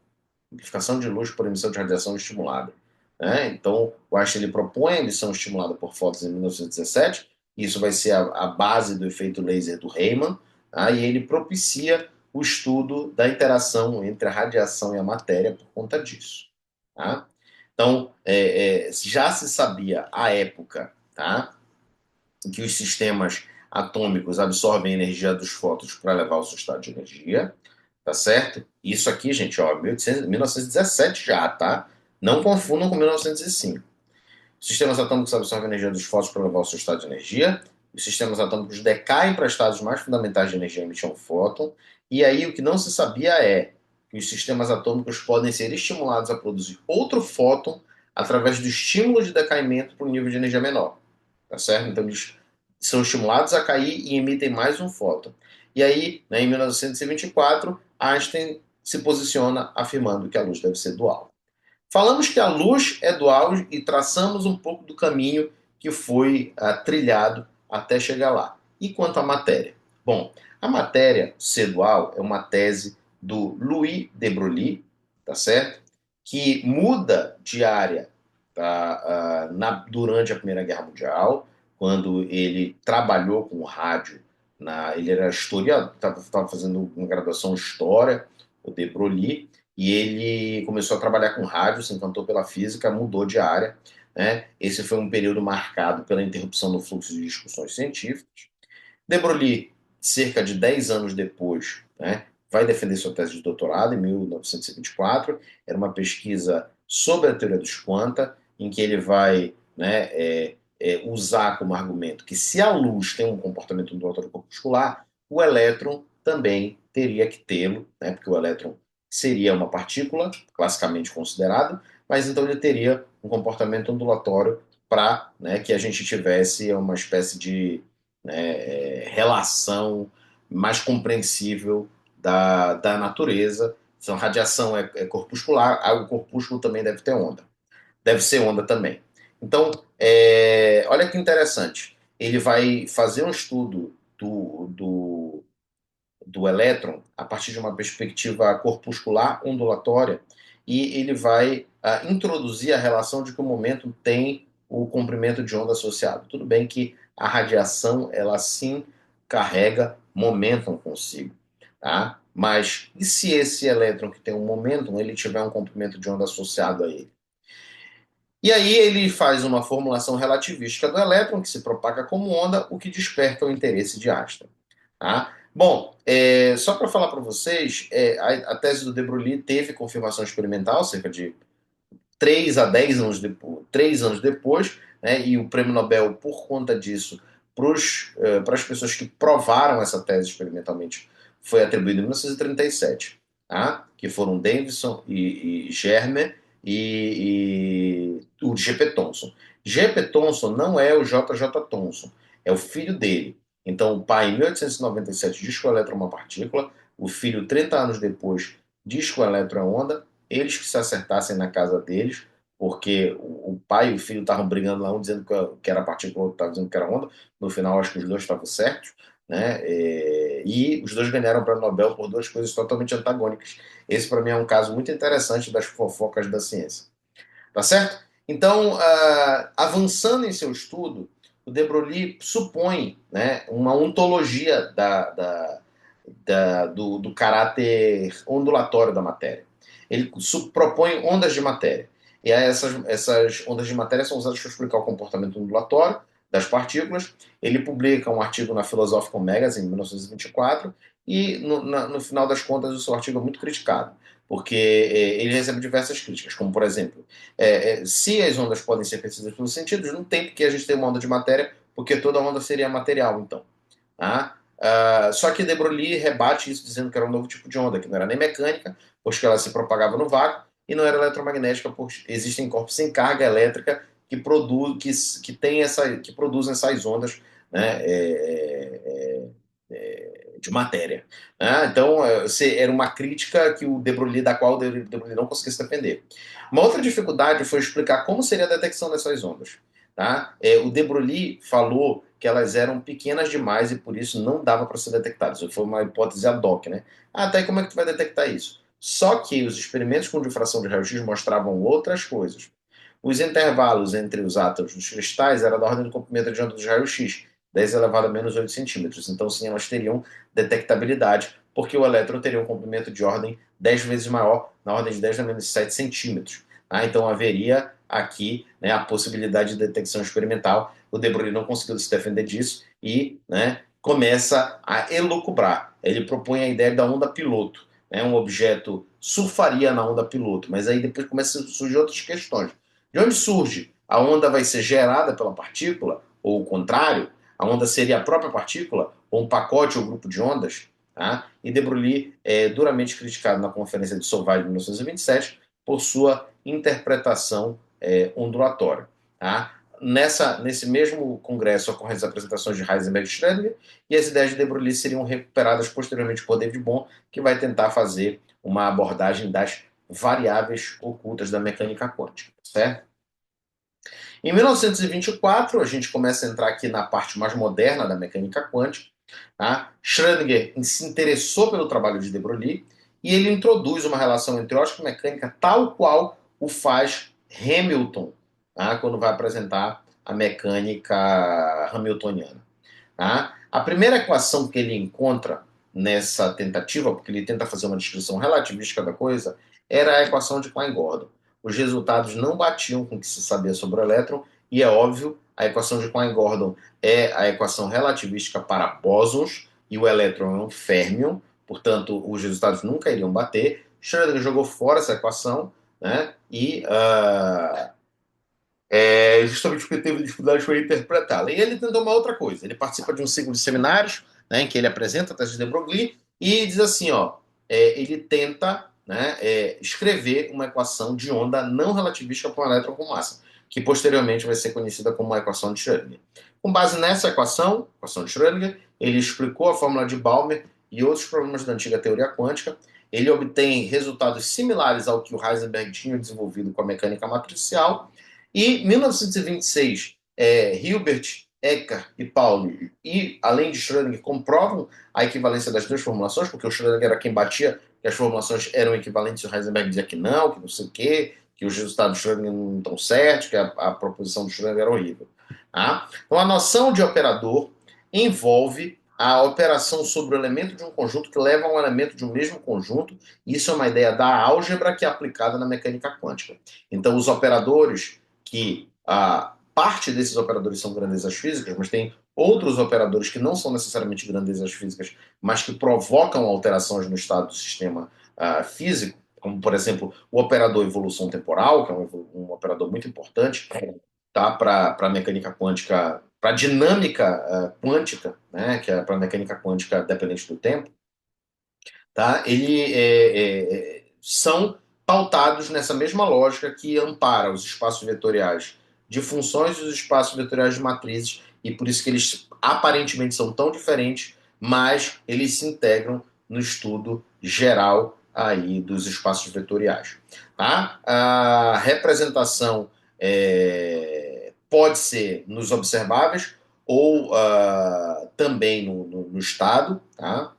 Amplificação de luz por emissão de radiação estimulada. Né? Então, o Einstein ele propõe a emissão estimulada por fótons em 1917, e isso vai ser a base do efeito laser do Raman, tá? E ele propicia o estudo da interação entre a radiação e a matéria por conta disso. Tá? Então, já se sabia à época, tá, que os sistemas atômicos absorvem a energia dos fótons para levar ao seu estado de energia, tá certo? Isso aqui, gente, ó, 1917 já, tá? Não confundam com 1905. Os sistemas atômicos absorvem a energia dos fótons para levar ao seu estado de energia. Os sistemas atômicos decaem para estados mais fundamentais de energia e emitem um fóton. E aí o que não se sabia é que os sistemas atômicos podem ser estimulados a produzir outro fóton através do estímulo de decaimento para um nível de energia menor. Tá certo? Então eles são estimulados a cair e emitem mais um fóton. E aí, né, em 1924, Einstein se posiciona afirmando que a luz deve ser dual. Falamos que a luz é dual e traçamos um pouco do caminho que foi trilhado até chegar lá. E quanto à matéria? Bom, a matéria ser dual é uma tese do Louis de Broglie, tá certo? Que muda de área, tá, durante a Primeira Guerra Mundial, quando ele trabalhou com rádio. Ele era historiador, estava fazendo uma graduação em História, o de Broglie, e ele começou a trabalhar com rádio, se encantou pela física, mudou de área. Né? Esse foi um período marcado pela interrupção no fluxo de discussões científicas. De Broglie cerca de 10 anos depois, né, vai defender sua tese de doutorado, em 1924. Era uma pesquisa sobre a teoria dos quanta, em que ele vai, né, usar como argumento que se a luz tem um comportamento ondulatório corpuscular, o elétron também teria que tê-lo, né, porque o elétron seria uma partícula, classicamente considerado, mas então ele teria um comportamento ondulatório para, né, que a gente tivesse uma espécie de, né, relação mais compreensível da natureza. Então, radiação é corpuscular, o corpúsculo também deve ter onda. Deve ser onda também. Então, olha que interessante. Ele vai fazer um estudo do elétron a partir de uma perspectiva corpuscular ondulatória e ele vai introduzir a relação de que o momento tem o comprimento de onda associado. Tudo bem que a radiação, ela sim carrega momentum consigo, tá? Mas e se esse elétron que tem um momentum, ele tiver um comprimento de onda associado a ele? E aí ele faz uma formulação relativística do elétron, que se propaga como onda, o que desperta o interesse de Einstein. Tá? Bom, só para falar para vocês, a tese do de Broglie teve confirmação experimental cerca de 3 a 10 anos depois, 3 anos depois, né, e o prêmio Nobel, por conta disso, para as pessoas que provaram essa tese experimentalmente, foi atribuído em 1937, tá? Que foram Davidson e Germer e o G.P. Thomson. G.P. Thomson não é o J.J. Thomson, é o filho dele. Então, o pai, em 1897, diz que o elétron é uma partícula, o filho, 30 anos depois, diz que o elétron é onda, eles que se acertassem na casa deles, porque o pai e o filho estavam brigando lá, um dizendo que era partícula, o outro estava dizendo que era onda. No final, acho que os dois estavam certos, né? E os dois ganharam o prêmio Nobel por duas coisas totalmente antagônicas. Esse, para mim, é um caso muito interessante das fofocas da ciência. Tá certo? Então, avançando em seu estudo, o de Broglie supõe, né, uma ontologia do caráter ondulatório da matéria. Ele propõe ondas de matéria. E aí essas ondas de matéria são usadas para explicar o comportamento ondulatório das partículas. Ele publica um artigo na Philosophical Magazine em 1924 e, no final das contas, o seu artigo é muito criticado, porque ele recebe diversas críticas, como, por exemplo, se as ondas podem ser percebidas pelos sentidos, não tem porque a gente ter uma onda de matéria, porque toda onda seria material, então. Tá? Só que de Broglie rebate isso dizendo que era um novo tipo de onda, que não era nem mecânica, pois que ela se propagava no vácuo, e não era eletromagnética, pois existem corpos sem carga elétrica que produzem essas ondas, né, de matéria. Né? Então, era uma crítica que o de Broglie, da qual o de Broglie não conseguia se defender. Uma outra dificuldade foi explicar como seria a detecção dessas ondas. Tá? O de Broglie falou que elas eram pequenas demais e por isso não dava para ser detectadas. Foi uma hipótese ad hoc, né? Até como é que tu vai detectar isso? Só que os experimentos com difração de raio-x mostravam outras coisas. Os intervalos entre os átomos dos cristais eram da ordem do comprimento de onda dos raios-x, 10 elevado a menos 8 centímetros. Então, sim, elas teriam detectabilidade, porque o elétron teria um comprimento de ordem 10 vezes maior, na ordem de 10 a menos 7 centímetros. Então, haveria aqui, né, a possibilidade de detecção experimental. O de Broglie não conseguiu se defender disso e, né, começa a elucubrar. Ele propõe a ideia da onda piloto. Né, um objeto surfaria na onda piloto, mas aí depois começam a surgir outras questões. De onde surge? A onda vai ser gerada pela partícula, ou o contrário? A onda seria a própria partícula, ou um pacote ou grupo de ondas? Tá? E de Broglie é duramente criticado na Conferência de Solvay de 1927 por sua interpretação ondulatória. Tá? Nesse mesmo congresso ocorrem as apresentações de Heisenberg e Schrödinger, e as ideias de Broglie seriam recuperadas posteriormente por David Bohm, que vai tentar fazer uma abordagem das variáveis ocultas da mecânica quântica. Certo? Em 1924, a gente começa a entrar aqui na parte mais moderna da mecânica quântica. Tá? Schrödinger se interessou pelo trabalho de de Broglie e ele introduz uma relação entre ótica e mecânica tal qual o faz Hamilton, tá? Quando vai apresentar a mecânica hamiltoniana. Tá? A primeira equação que ele encontra nessa tentativa, porque ele tenta fazer uma descrição relativística da coisa, era a equação de Klein-Gordon. Os resultados não batiam com o que se sabia sobre o elétron, e é óbvio, a equação de Klein-Gordon é a equação relativística para bósons, e o elétron é um férmion, portanto, os resultados nunca iriam bater. Schrödinger jogou fora essa equação, né? E justamente porque teve dificuldade para interpretá-la. E ele tentou uma outra coisa. Ele participa de um ciclo de seminários, né, em que ele apresenta a tese de Broglie e diz assim, ó, ele tenta, né, escrever uma equação de onda não relativística para um elétron com massa, que posteriormente vai ser conhecida como a equação de Schrödinger. Com base nessa equação de Schrödinger, ele explicou a fórmula de Balmer e outros problemas da antiga teoria quântica. Ele obtém resultados similares ao que o Heisenberg tinha desenvolvido com a mecânica matricial. E em 1926, Hilbert, Eckert e Pauli, e além de Schrödinger, comprovam a equivalência das duas formulações, porque o Schrödinger era quem batia que as formulações eram equivalentes e o Heisenberg dizia que não sei o quê, que os resultados do Schrödinger não estão certos, que a proposição do Schrödinger era horrível. Tá? Então, a noção de operador envolve a operação sobre o elemento de um conjunto que leva a um elemento de um mesmo conjunto. Isso é uma ideia da álgebra que é aplicada na mecânica quântica. Então, os operadores que parte desses operadores são grandezas físicas, mas tem outros operadores que não são necessariamente grandezas físicas, mas que provocam alterações no estado do sistema físico, como, por exemplo, o operador evolução temporal, que é um operador muito importante, tá, para a mecânica quântica, para a dinâmica quântica, né, que é para a mecânica quântica dependente do tempo, tá? São pautados nessa mesma lógica que ampara os espaços vetoriais de funções e os espaços vetoriais de matrizes, e por isso que eles aparentemente são tão diferentes, mas eles se integram no estudo geral aí dos espaços vetoriais. Tá? A representação pode ser nos observáveis ou também no estado, tá?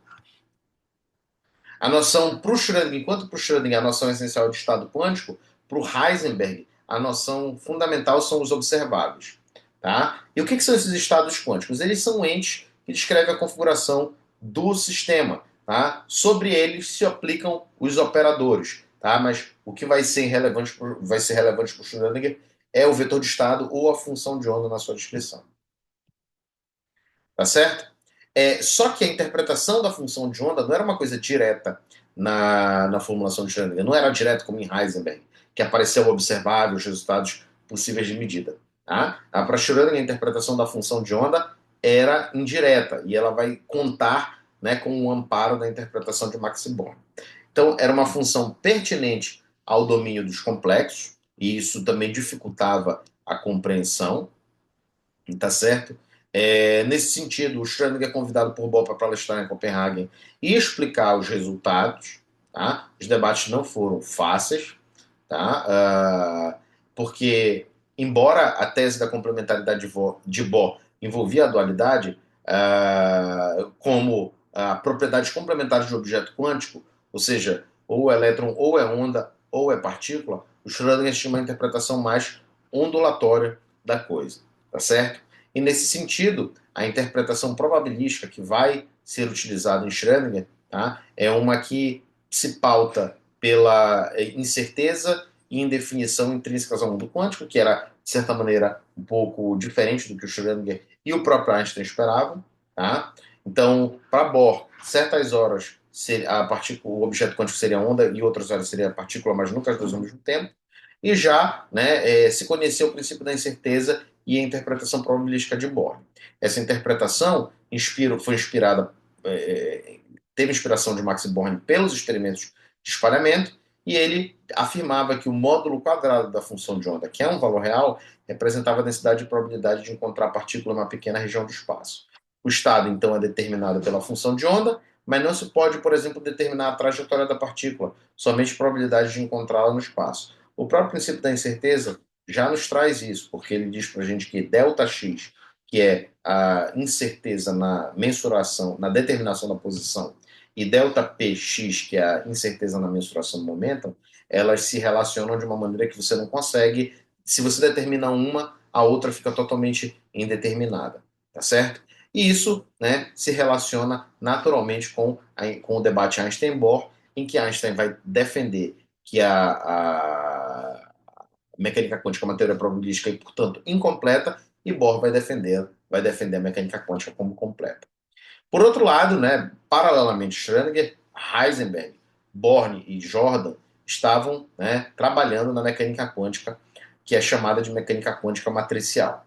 A noção para o Schrödinger, enquanto para o Schrödinger a noção essencial de estado quântico, para o Heisenberg a noção fundamental são os observáveis. Tá? E o que são esses estados quânticos? Eles são entes que descrevem a configuração do sistema. Tá? Sobre eles se aplicam os operadores. Tá? Mas o que vai ser relevante para o Schrödinger é o vetor de estado ou a função de onda na sua descrição. Tá certo? Só que a interpretação da função de onda não era uma coisa direta na formulação de Schrödinger, não era direto como em Heisenberg, que apareceu observável os resultados possíveis de medida. Tá? Para Schrödinger, a interpretação da função de onda era indireta, e ela vai contar, né, com o amparo da interpretação de Max Born. Então, era uma função pertinente ao domínio dos complexos, e isso também dificultava a compreensão, tá certo? Nesse sentido, o Schrödinger é convidado por Bohr para palestrar em Copenhague e explicar os resultados. Tá? Os debates não foram fáceis, tá? Porque, embora a tese da complementaridade de Bohr envolvia a dualidade, como propriedades complementares de objeto quântico, ou seja, ou é elétron ou é onda ou é partícula, o Schrödinger tinha uma interpretação mais ondulatória da coisa, tá certo? E nesse sentido, a interpretação probabilística que vai ser utilizada em Schrödinger, tá, é uma que se pauta pela incerteza e indefinição intrínsecas ao mundo quântico, que era, de certa maneira, um pouco diferente do que o Schrödinger e o próprio Einstein esperavam. Tá? Então, para Bohr, certas horas o objeto quântico seria onda e outras horas seria partícula, mas nunca as duas ao mesmo tempo. E já se conheceu o princípio da incerteza e a interpretação probabilística de Bohr. Essa interpretação foi inspirada, teve inspiração de Max Born pelos experimentos de espalhamento, e ele afirmava que o módulo quadrado da função de onda, que é um valor real, representava a densidade de probabilidade de encontrar a partícula em uma pequena região do espaço. O estado, então, é determinado pela função de onda, mas não se pode, por exemplo, determinar a trajetória da partícula, somente a probabilidade de encontrá-la no espaço. O próprio princípio da incerteza já nos traz isso, porque ele diz para a gente que ΔX, que é a incerteza na mensuração, na determinação da posição, e ΔPx, que é a incerteza na mensuração do momento, elas se relacionam de uma maneira que você não consegue. Se você determina uma, a outra fica totalmente indeterminada, tá certo? E isso, né, se relaciona naturalmente com o debate Einstein-Bohr, em que Einstein vai defender que a mecânica quântica é uma teoria probabilística e, portanto, incompleta, e Bohr vai defender a mecânica quântica como completa. Por outro lado, né, paralelamente, Schrödinger, Heisenberg, Born e Jordan estavam, né, trabalhando na mecânica quântica, que é chamada de mecânica quântica matricial.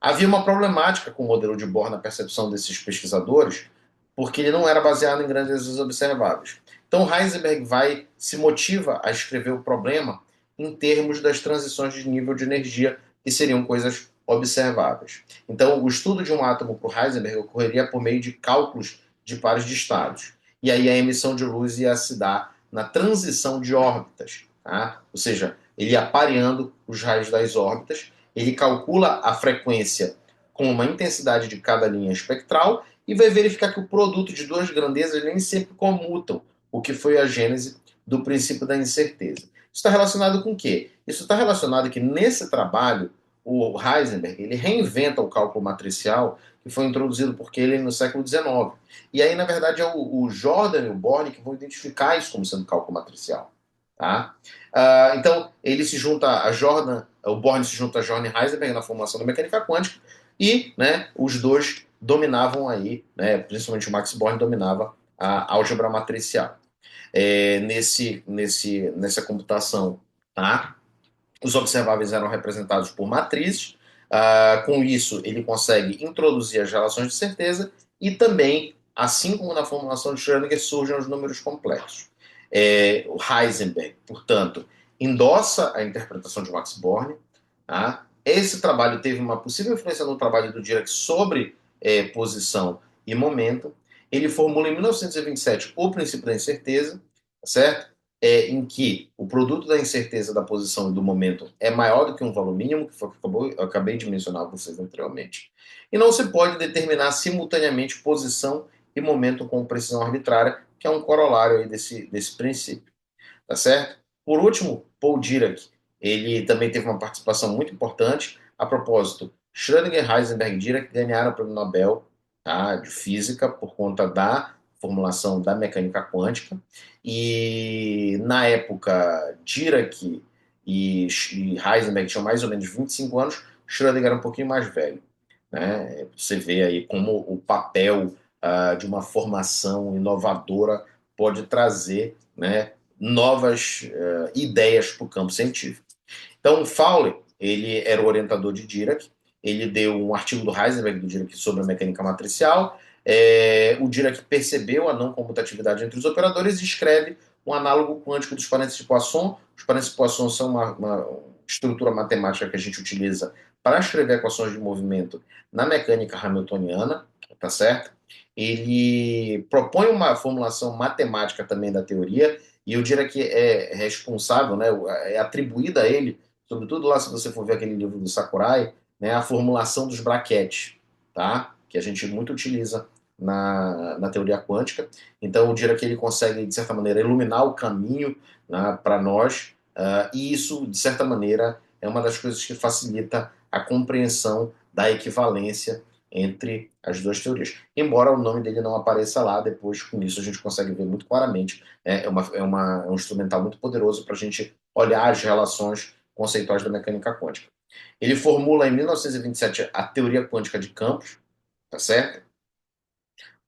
Havia uma problemática com o modelo de Bohr na percepção desses pesquisadores, porque ele não era baseado em grandes observáveis. Então Heisenberg se motiva a escrever o problema em termos das transições de nível de energia, que seriam coisas observáveis. Então, o estudo de um átomo para o Heisenberg ocorreria por meio de cálculos de pares de estados. E aí a emissão de luz ia se dar na transição de órbitas. Tá? Ou seja, ele ia pareando os raios das órbitas, ele calcula a frequência com uma intensidade de cada linha espectral e vai verificar que o produto de duas grandezas nem sempre comutam, o que foi a gênese do princípio da incerteza. Isso está relacionado com o quê? Isso está relacionado que nesse trabalho o Heisenberg ele reinventa o cálculo matricial que foi introduzido por Cayley no século XIX. E aí, na verdade, é o Jordan e o Born que vão identificar isso como sendo cálculo matricial. Tá? Então, ele se junta a Jordan, o Born se junta a Jordan e Heisenberg na formulação da mecânica quântica, e né, os dois dominavam aí, né, principalmente o Max Born dominava a álgebra matricial. Nessa computação, tá? Os observáveis eram representados por matrizes. Com isso, ele consegue introduzir as relações de certeza e também, assim como na formulação de Schrödinger, surgem os números complexos. O Heisenberg, portanto, endossa a interpretação de Max Born. Tá? Esse trabalho teve uma possível influência no trabalho do Dirac sobre posição e momento. Ele formula em 1927 o princípio da incerteza, certo? Em que o produto da incerteza da posição e do momento é maior do que um valor mínimo, que foi o que eu acabei de mencionar a vocês anteriormente. E não se pode determinar simultaneamente posição e momento com precisão arbitrária, que é um corolário aí desse princípio. Tá certo? Por último, Paul Dirac, ele também teve uma participação muito importante. A propósito, Schrödinger, Heisenberg e Dirac ganharam o prêmio Nobel, tá, de física por conta da formulação da mecânica quântica. E na época, Dirac e Heisenberg tinham mais ou menos 25 anos, Schrödinger era um pouquinho mais velho. Né? Você vê aí como o papel de uma formação inovadora pode trazer, né, novas ideias para o campo científico. Então, Fowler, ele era o orientador de Dirac, ele deu um artigo do Heisenberg do Dirac sobre a mecânica matricial. O Dirac percebeu a não comutatividade entre os operadores e escreve um análogo quântico dos parênteses de Poisson. Os parênteses de Poisson são uma estrutura matemática que a gente utiliza para escrever equações de movimento na mecânica hamiltoniana, tá certo? Ele propõe uma formulação matemática também da teoria, e eu diria que é responsável, né, é atribuída a ele, sobretudo lá se você for ver aquele livro do Sakurai, né, a formulação dos braquetes, tá? Que a gente muito utiliza na teoria quântica. Então, eu diria que ele consegue, de certa maneira, iluminar o caminho, né, para nós, e isso, de certa maneira, é uma das coisas que facilita a compreensão da equivalência entre as duas teorias. Embora o nome dele não apareça lá, depois com isso a gente consegue ver muito claramente. É um instrumental muito poderoso para a gente olhar as relações conceituais da mecânica quântica. Ele formula em 1927 a teoria quântica de campos, tá certo?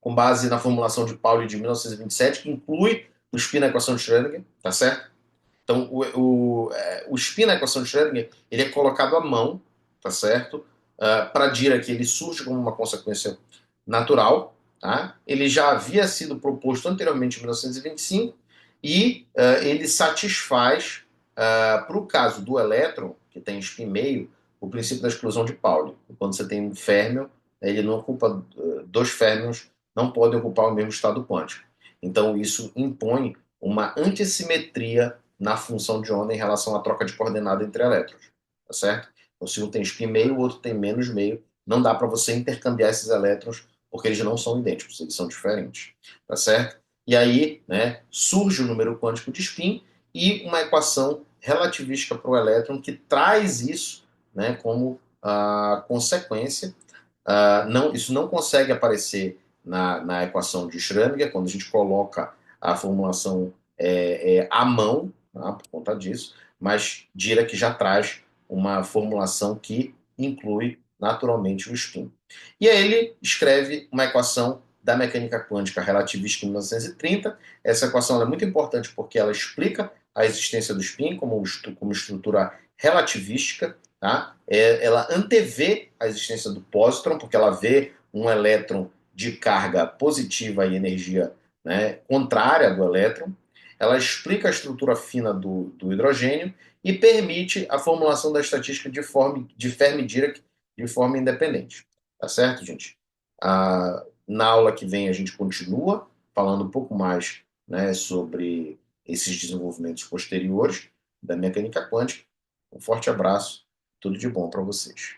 Com base na formulação de Pauli de 1927, que inclui o spin na equação de Schrödinger, tá certo? Então, o spin na equação de Schrödinger, ele é colocado à mão, tá certo? Para Dirac, ele surge como uma consequência natural, tá? Ele já havia sido proposto anteriormente em 1925 e ele satisfaz, para o caso do elétron, que tem spin meio, o princípio da exclusão de Pauli. Quando você tem um férmio, ele não ocupa, dois férmions não podem ocupar o mesmo estado quântico. Então, isso impõe uma antissimetria na função de onda em relação à troca de coordenada entre elétrons, tá certo? Então, se um tem spin meio, o outro tem menos meio, não dá para você intercambiar esses elétrons porque eles não são idênticos, eles são diferentes, tá certo? E aí, né, surge o número quântico de spin e uma equação relativística para o elétron que traz isso, né, como consequência. Isso não consegue aparecer na equação de Schrödinger, quando a gente coloca a formulação à mão, tá, por conta disso, mas Dirac já traz uma formulação que inclui naturalmente o spin. E aí ele escreve uma equação da mecânica quântica relativística em 1930. Essa equação é muito importante porque ela explica a existência do spin como estrutura relativística, tá? Ela antevê a existência do pósitron, porque ela vê um elétron de carga positiva e energia, né, contrária do elétron. Ela explica a estrutura fina do hidrogênio e permite a formulação da estatística de Fermi-Dirac de forma independente. Tá certo, gente? Na aula que vem a gente continua falando um pouco mais, né, sobre esses desenvolvimentos posteriores da mecânica quântica. Um forte abraço, tudo de bom para vocês.